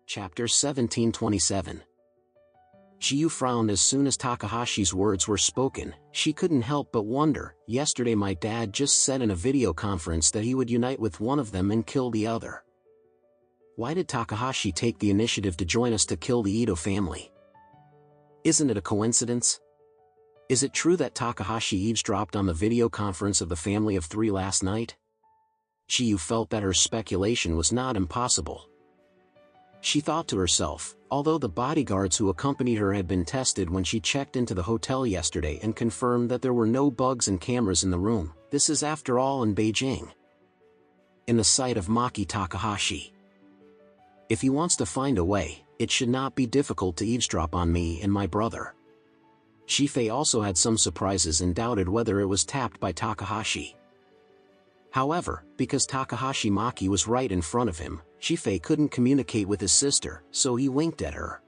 Chapter 1727. Jiyu frowned as soon as Takahashi's words were spoken. She couldn't help but wonder. Yesterday my dad just said in a video conference that he would unite with one of them and kill the other. Why did Takahashi take the initiative to join us to kill the Ito family? Isn't it a coincidence? Is it true that Takahashi eavesdropped on the video conference of the family of three last night? Jiyu felt that her speculation was not impossible. She thought to herself, although the bodyguards who accompanied her had been tested when she checked into the hotel yesterday and confirmed that there were no bugs and cameras in the room, this is after all in Beijing. In the sight of Maki Takahashi. If he wants to find a way, it should not be difficult to eavesdrop on me and my brother. Shifei also had some surprises and doubted whether it was tapped by Takahashi. However, because Takahashi Maki was right in front of him, Shifei couldn't communicate with his sister, so he winked at her.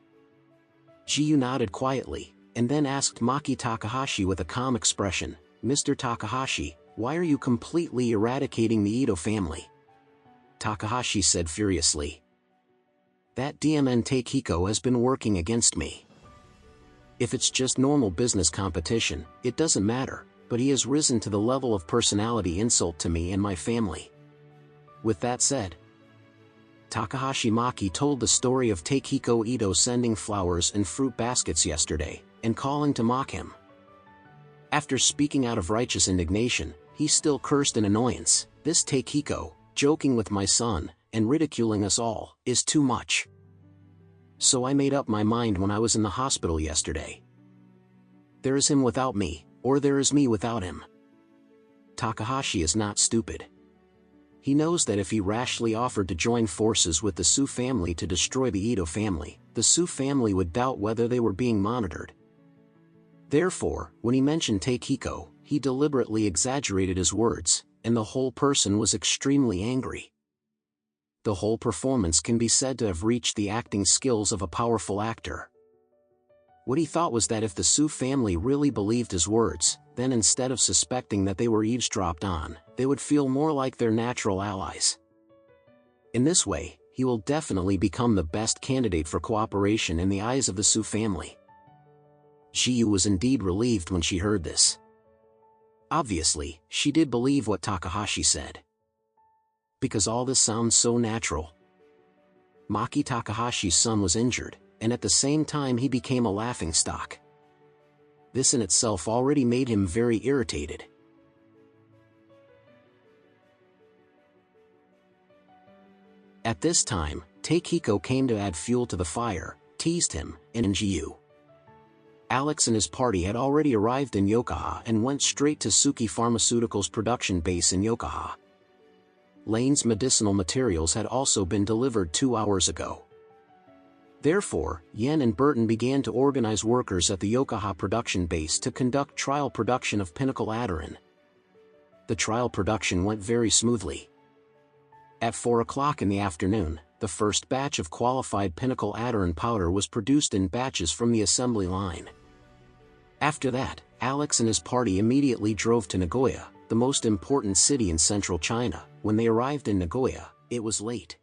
Jiyu nodded quietly, and then asked Maki Takahashi with a calm expression, "Mr. Takahashi, why are you completely eradicating the Ito family?" Takahashi said furiously, "That DMN Takehiko has been working against me. If it's just normal business competition, it doesn't matter, but he has risen to the level of personality insult to me and my family." With that said, Takahashi Maki told the story of Takehiko Ito sending flowers and fruit baskets yesterday, and calling to mock him. After speaking out of righteous indignation, he still cursed in annoyance, "This Takehiko, joking with my son, and ridiculing us all, is too much. So I made up my mind when I was in the hospital yesterday. There is him without me, or there is me without him." Takahashi is not stupid. He knows that if he rashly offered to join forces with the Su family to destroy the Ito family, the Su family would doubt whether they were being monitored. Therefore, when he mentioned Takehiko, he deliberately exaggerated his words, and the whole person was extremely angry. The whole performance can be said to have reached the acting skills of a powerful actor. What he thought was that if the Su family really believed his words, then instead of suspecting that they were eavesdropped on, they would feel more like their natural allies. In this way, he will definitely become the best candidate for cooperation in the eyes of the Su family. Jiyu was indeed relieved when she heard this. Obviously, she did believe what Takahashi said. Because all this sounds so natural. Maki Takahashi's son was injured, and at the same time he became a laughingstock. This in itself already made him very irritated. At this time, Takehiko came to add fuel to the fire, teased him, and Jiyu. Alex and his party had already arrived in Yokohama and went straight to Suki Pharmaceuticals' production base in Yokohama. Lane's medicinal materials had also been delivered 2 hours ago. Therefore, Yen and Burton began to organize workers at the Yokohama production base to conduct trial production of Pinnacle Aderin. The trial production went very smoothly. At 4 o'clock in the afternoon, the first batch of qualified Pinnacle Aderin powder was produced in batches from the assembly line. After that, Alex and his party immediately drove to Nagoya, the most important city in central China. When they arrived in Nagoya, it was late.